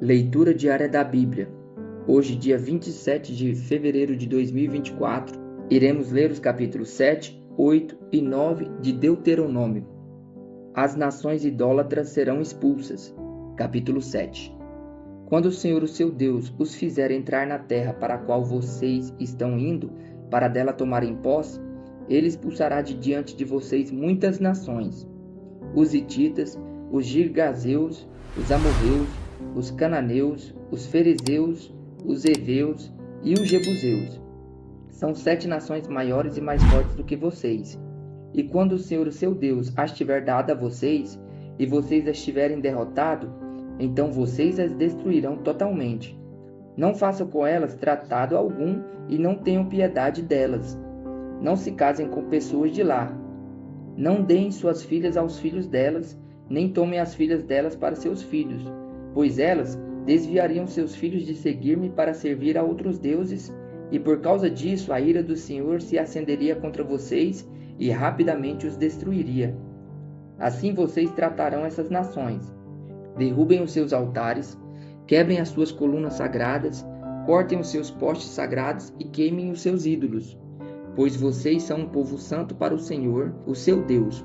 Leitura diária da Bíblia. Hoje, dia 27 de fevereiro de 2024, iremos ler os capítulos 7, 8 e 9 de Deuteronômio. As nações idólatras serão expulsas. Capítulo 7. Quando o Senhor, o seu Deus, os fizer entrar na terra para a qual vocês estão indo, para dela tomarem posse, ele expulsará de diante de vocês muitas nações: os hititas, os girgazeus, os amorreus, os cananeus, os ferezeus, os heveus e os jebuseus. São 7 nações maiores e mais fortes do que vocês. E quando o Senhor, o seu Deus, as tiver dado a vocês, e vocês as tiverem derrotado, então vocês as destruirão totalmente. Não façam com elas tratado algum e não tenham piedade delas. Não se casem com pessoas de lá. Não deem suas filhas aos filhos delas, nem tomem as filhas delas para seus filhos, pois elas desviariam seus filhos de seguir-me para servir a outros deuses, e por causa disso a ira do Senhor se acenderia contra vocês e rapidamente os destruiria. Assim vocês tratarão essas nações. Derrubem os seus altares, quebrem as suas colunas sagradas, cortem os seus postes sagrados e queimem os seus ídolos, pois vocês são um povo santo para o Senhor, o seu Deus.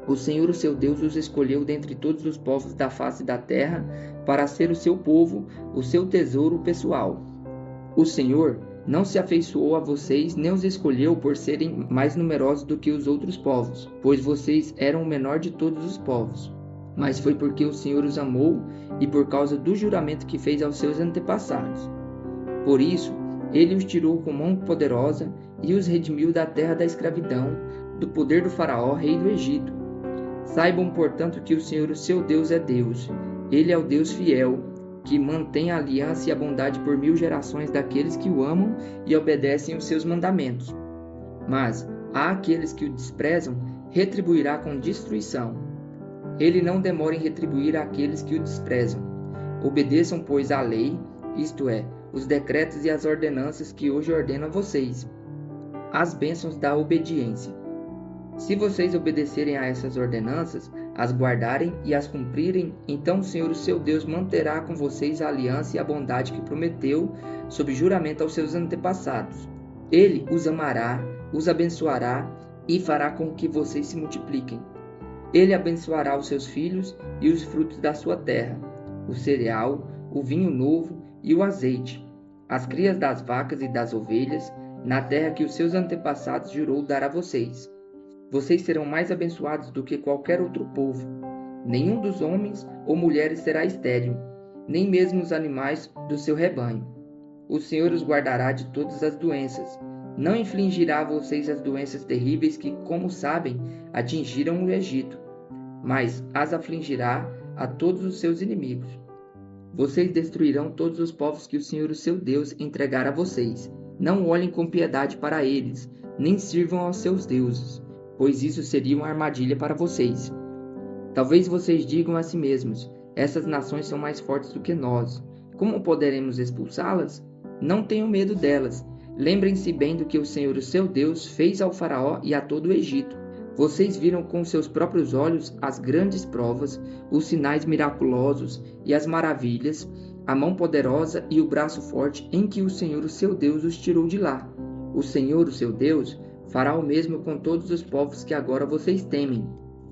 O Senhor, o seu Deus, os escolheu dentre todos os povos da face da terra para ser o seu povo, o seu tesouro pessoal. O Senhor não se afeiçoou a vocês, nem os escolheu por serem mais numerosos do que os outros povos, pois vocês eram o menor de todos os povos. Mas foi porque o Senhor os amou e por causa do juramento que fez aos seus antepassados. Por isso, ele os tirou com mão poderosa e os redimiu da terra da escravidão, do poder do Faraó, rei do Egito. Saibam, portanto, que o Senhor, o seu Deus, é Deus. Ele é o Deus fiel, que mantém a aliança e a bondade por 1000 gerações daqueles que o amam e obedecem os seus mandamentos. Mas a aqueles que o desprezam, retribuirá com destruição. Ele não demora em retribuir àqueles que o desprezam. Obedeçam, pois, à lei, isto é, os decretos e as ordenanças que hoje ordeno a vocês, as bênçãos da obediência. Se vocês obedecerem a essas ordenanças, as guardarem e as cumprirem, então o Senhor, o seu Deus, manterá com vocês a aliança e a bondade que prometeu, sob juramento aos seus antepassados. Ele os amará, os abençoará e fará com que vocês se multipliquem. Ele abençoará os seus filhos e os frutos da sua terra, o cereal, o vinho novo e o azeite, as crias das vacas e das ovelhas, na terra que os seus antepassados jurou dar a vocês. Vocês serão mais abençoados do que qualquer outro povo. Nenhum dos homens ou mulheres será estéril, nem mesmo os animais do seu rebanho. O Senhor os guardará de todas as doenças. Não infligirá a vocês as doenças terríveis que, como sabem, atingiram o Egito, mas as afligirá a todos os seus inimigos. Vocês destruirão todos os povos que o Senhor, o seu Deus, entregar a vocês. Não olhem com piedade para eles, nem sirvam aos seus deuses, pois isso seria uma armadilha para vocês. Talvez vocês digam a si mesmos: essas nações são mais fortes do que nós. Como poderemos expulsá-las? Não tenham medo delas. Lembrem-se bem do que o Senhor, o seu Deus, fez ao Faraó e a todo o Egito. Vocês viram com seus próprios olhos as grandes provas, os sinais miraculosos e as maravilhas, a mão poderosa e o braço forte em que o Senhor, o seu Deus, os tirou de lá. O Senhor, o seu Deus, fará o mesmo com todos os povos que agora vocês temem.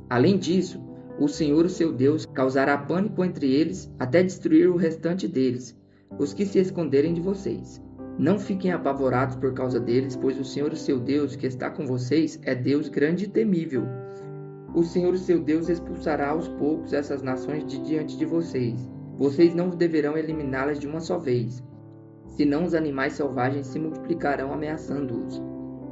Além disso, o Senhor, o seu Deus, causará pânico entre eles até destruir o restante deles, os que se esconderem de vocês. Não fiquem apavorados por causa deles, pois o Senhor, o seu Deus, que está com vocês, é Deus grande e temível. O Senhor, o seu Deus, expulsará aos poucos essas nações de diante de vocês. Vocês não deverão eliminá-las de uma só vez, senão os animais selvagens se multiplicarão ameaçando-os.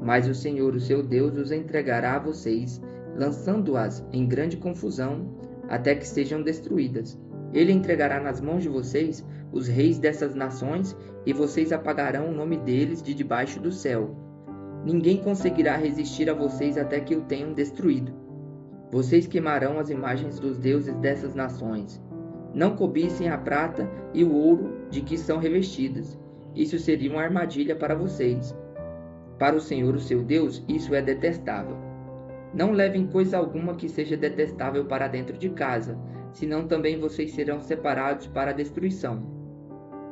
Mas o Senhor, o seu Deus, os entregará a vocês, lançando-as em grande confusão, até que sejam destruídas. Ele entregará nas mãos de vocês os reis dessas nações, e vocês apagarão o nome deles de debaixo do céu. Ninguém conseguirá resistir a vocês até que o tenham destruído. Vocês queimarão as imagens dos deuses dessas nações. Não cobicem a prata e o ouro de que são revestidas. Isso seria uma armadilha para vocês. Para o Senhor, o seu Deus, isso é detestável. Não levem coisa alguma que seja detestável para dentro de casa, senão também vocês serão separados para a destruição.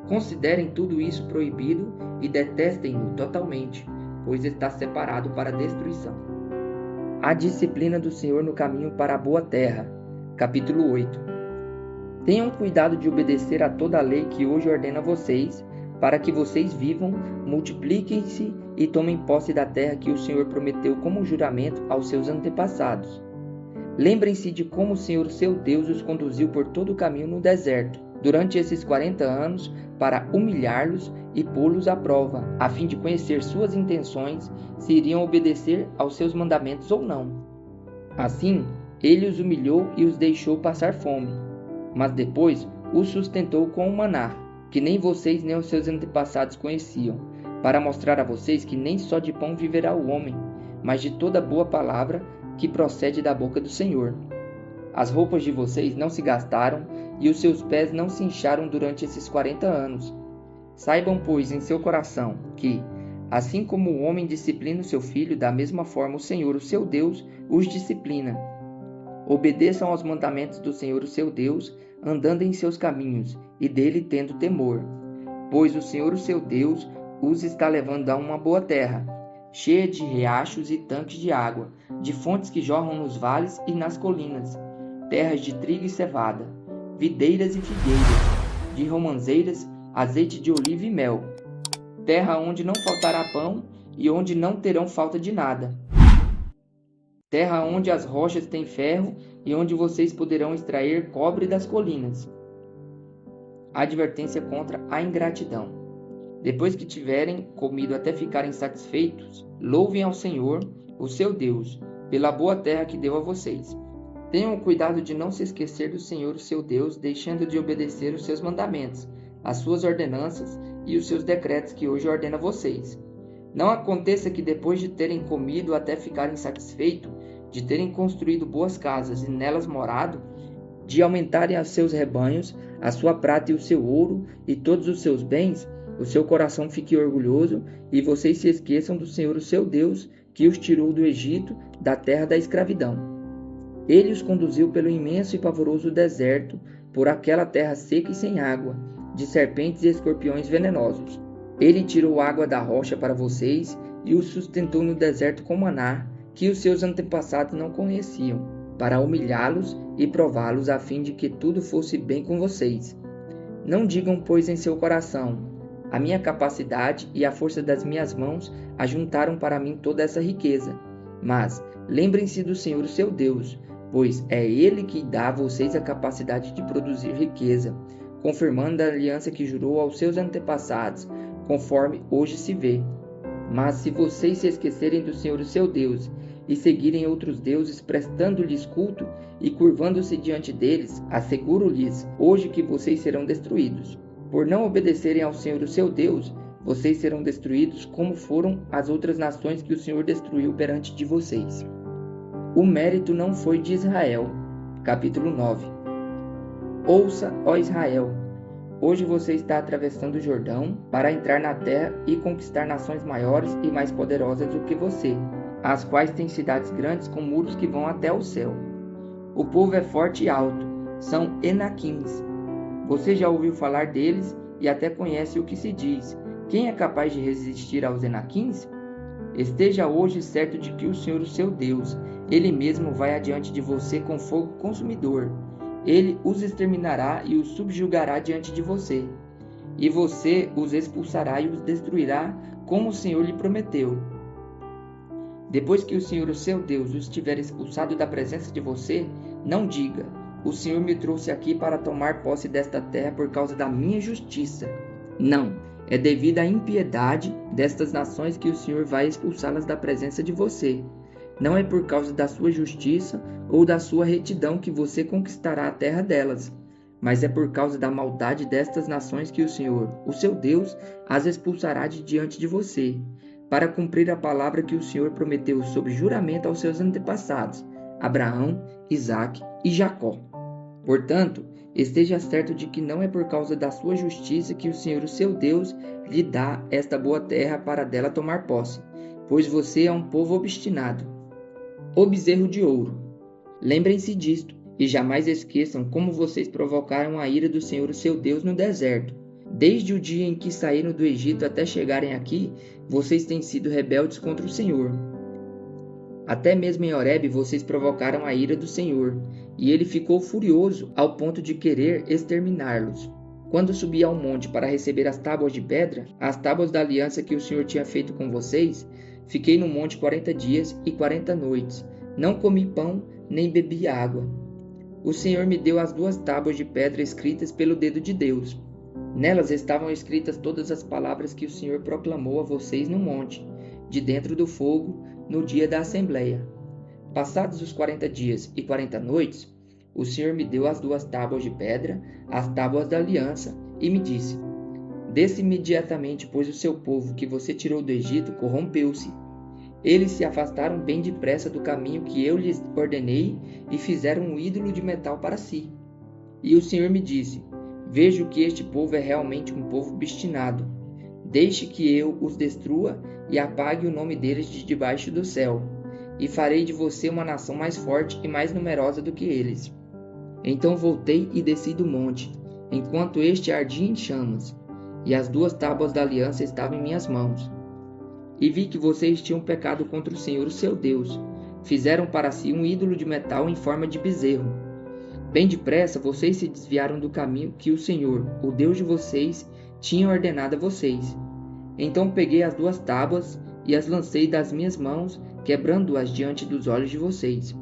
Considerem tudo isso proibido e detestem-no totalmente, pois está separado para a destruição. A disciplina do Senhor no caminho para a boa terra. Capítulo 8. Tenham cuidado de obedecer a toda a lei que hoje ordeno a vocês, para que vocês vivam, multipliquem-se e tomem posse da terra que o Senhor prometeu como juramento aos seus antepassados. Lembrem-se de como o Senhor, seu Deus, os conduziu por todo o caminho no deserto, durante esses 40 anos, para humilhá-los e pô-los à prova, a fim de conhecer suas intenções, se iriam obedecer aos seus mandamentos ou não. Assim, ele os humilhou e os deixou passar fome, mas depois os sustentou com o maná, que nem vocês nem os seus antepassados conheciam, para mostrar a vocês que nem só de pão viverá o homem, mas de toda boa palavra que procede da boca do Senhor. As roupas de vocês não se gastaram e os seus pés não se incharam durante esses 40 anos. Saibam, pois, em seu coração que, assim como o homem disciplina o seu filho, da mesma forma o Senhor, o seu Deus, os disciplina. Obedeçam aos mandamentos do Senhor, o seu Deus, andando em seus caminhos, e dele tendo temor. Pois o Senhor, o seu Deus, os está levando a uma boa terra, cheia de riachos e tanques de água, de fontes que jorram nos vales e nas colinas, terras de trigo e cevada, videiras e figueiras, de romãzeiras, azeite de oliva e mel, terra onde não faltará pão e onde não terão falta de nada, terra onde as rochas têm ferro e onde vocês poderão extrair cobre das colinas. Advertência contra a ingratidão. Depois que tiverem comido até ficarem satisfeitos, louvem ao Senhor, o seu Deus, pela boa terra que deu a vocês. Tenham cuidado de não se esquecer do Senhor, o seu Deus, deixando de obedecer os seus mandamentos, as suas ordenanças e os seus decretos que hoje ordena a vocês. Não aconteça que depois de terem comido até ficarem satisfeitos, de terem construído boas casas e nelas morado, de aumentarem a seus rebanhos, a sua prata e o seu ouro e todos os seus bens, o seu coração fique orgulhoso e vocês se esqueçam do Senhor, o seu Deus, que os tirou do Egito, da terra da escravidão. Ele os conduziu pelo imenso e pavoroso deserto, por aquela terra seca e sem água, de serpentes e escorpiões venenosos. Ele tirou água da rocha para vocês e os sustentou no deserto com maná, que os seus antepassados não conheciam, para humilhá-los e prová-los a fim de que tudo fosse bem com vocês. Não digam, pois, em seu coração: a minha capacidade e a força das minhas mãos ajuntaram para mim toda essa riqueza. Mas lembrem-se do Senhor, seu Deus, pois é Ele que dá a vocês a capacidade de produzir riqueza, confirmando a aliança que jurou aos seus antepassados, conforme hoje se vê. Mas se vocês se esquecerem do Senhor, seu Deus, e seguirem outros deuses, prestando-lhes culto e curvando-se diante deles, asseguro-lhes hoje que vocês serão destruídos. Por não obedecerem ao Senhor, seu Deus, vocês serão destruídos como foram as outras nações que o Senhor destruiu perante de vocês. O mérito não foi de Israel. Capítulo 9. Ouça, ó Israel, hoje você está atravessando o Jordão para entrar na terra e conquistar nações maiores e mais poderosas do que você, as quais têm cidades grandes com muros que vão até o céu. O povo é forte e alto, são Enaquins. Você já ouviu falar deles e até conhece o que se diz. Quem é capaz de resistir aos Enaquins? Esteja hoje certo de que o Senhor, o seu Deus, Ele mesmo vai adiante de você com fogo consumidor. Ele os exterminará e os subjugará diante de você. E você os expulsará e os destruirá, como o Senhor lhe prometeu. Depois que o Senhor, o seu Deus, os tiver expulsado da presença de você, não diga: o Senhor me trouxe aqui para tomar posse desta terra por causa da minha justiça. Não, é devido à impiedade destas nações que o Senhor vai expulsá-las da presença de você. Não é por causa da sua justiça ou da sua retidão que você conquistará a terra delas, mas é por causa da maldade destas nações que o Senhor, o seu Deus, as expulsará de diante de você, para cumprir a palavra que o Senhor prometeu sob juramento aos seus antepassados, Abraão, Isaque e Jacó. Portanto, esteja certo de que não é por causa da sua justiça que o Senhor, o seu Deus, lhe dá esta boa terra para dela tomar posse, pois você é um povo obstinado. O bezerro de ouro. Lembrem-se disto, e jamais esqueçam como vocês provocaram a ira do Senhor, seu Deus, no deserto. Desde o dia em que saíram do Egito até chegarem aqui, vocês têm sido rebeldes contra o Senhor. Até mesmo em Horebe vocês provocaram a ira do Senhor, e ele ficou furioso ao ponto de querer exterminá-los. Quando subi ao monte para receber as tábuas de pedra, as tábuas da aliança que o Senhor tinha feito com vocês, fiquei no monte 40 dias e 40 noites. Não comi pão, nem bebi água. O Senhor me deu as 2 tábuas de pedra escritas pelo dedo de Deus. Nelas estavam escritas todas as palavras que o Senhor proclamou a vocês no monte, de dentro do fogo, no dia da assembleia. Passados os 40 dias e 40 noites, o Senhor me deu as 2 tábuas de pedra, as tábuas da aliança, e me disse: Desce imediatamente, pois o seu povo que você tirou do Egito corrompeu-se. Eles se afastaram bem depressa do caminho que eu lhes ordenei e fizeram um ídolo de metal para si. E o Senhor me disse: Vejo que este povo é realmente um povo obstinado. Deixe que eu os destrua e apague o nome deles de debaixo do céu, e farei de você uma nação mais forte e mais numerosa do que eles. Então voltei e desci do monte, enquanto este ardia em chamas, e as 2 tábuas da aliança estavam em minhas mãos. E vi que vocês tinham pecado contra o Senhor, o seu Deus. Fizeram para si um ídolo de metal em forma de bezerro. Bem depressa vocês se desviaram do caminho que o Senhor, o Deus de vocês, tinha ordenado a vocês. Então peguei as 2 tábuas e as lancei das minhas mãos, quebrando-as diante dos olhos de vocês.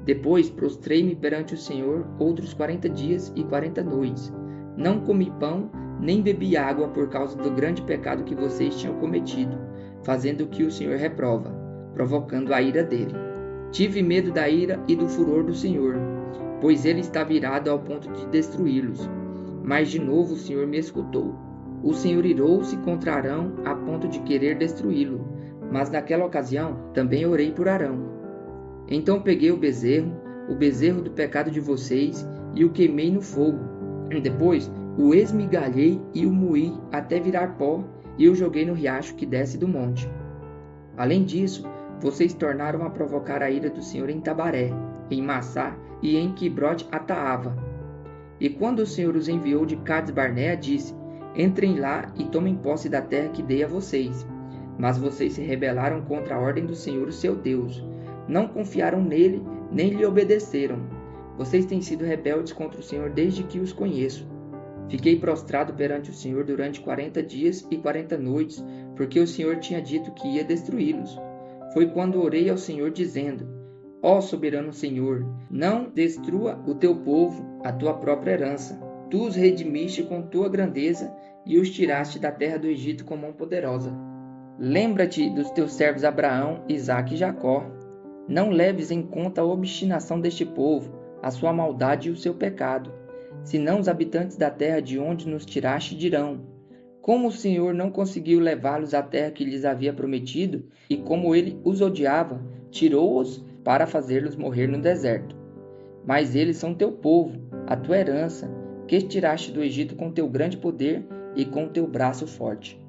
Depois prostrei-me perante o Senhor outros 40 dias e 40 noites. Não comi pão, nem bebi água por causa do grande pecado que vocês tinham cometido, fazendo o que o Senhor reprova, provocando a ira dele. Tive medo da ira e do furor do Senhor, pois ele estava irado ao ponto de destruí-los. Mas de novo o Senhor me escutou. O Senhor irou-se contra Arão a ponto de querer destruí-lo, mas naquela ocasião também orei por Arão. Então peguei o bezerro do pecado de vocês, e o queimei no fogo. E depois o esmigalhei e o moí até virar pó, e o joguei no riacho que desce do monte. Além disso, vocês tornaram a provocar a ira do Senhor em Tabaré, em Massá e em Quibrote-Ataava. E quando o Senhor os enviou de Cades-Barnea, disse: Entrem lá e tomem posse da terra que dei a vocês. Mas vocês se rebelaram contra a ordem do Senhor, o seu Deus. Não confiaram nele, nem lhe obedeceram. Vocês têm sido rebeldes contra o Senhor desde que os conheço. Fiquei prostrado perante o Senhor durante 40 dias e 40 noites, porque o Senhor tinha dito que ia destruí-los. Foi quando orei ao Senhor, dizendo: Ó soberano Senhor, não destrua o teu povo, a tua própria herança. Tu os redimiste com tua grandeza e os tiraste da terra do Egito com mão poderosa. Lembra-te dos teus servos Abraão, Isaque e Jacó. Não leves em conta a obstinação deste povo, a sua maldade e o seu pecado. Senão os habitantes da terra de onde nos tiraste dirão: Como o Senhor não conseguiu levá-los à terra que lhes havia prometido, e como ele os odiava, tirou-os para fazê-los morrer no deserto. Mas eles são teu povo, a tua herança, que tiraste do Egito com teu grande poder e com teu braço forte.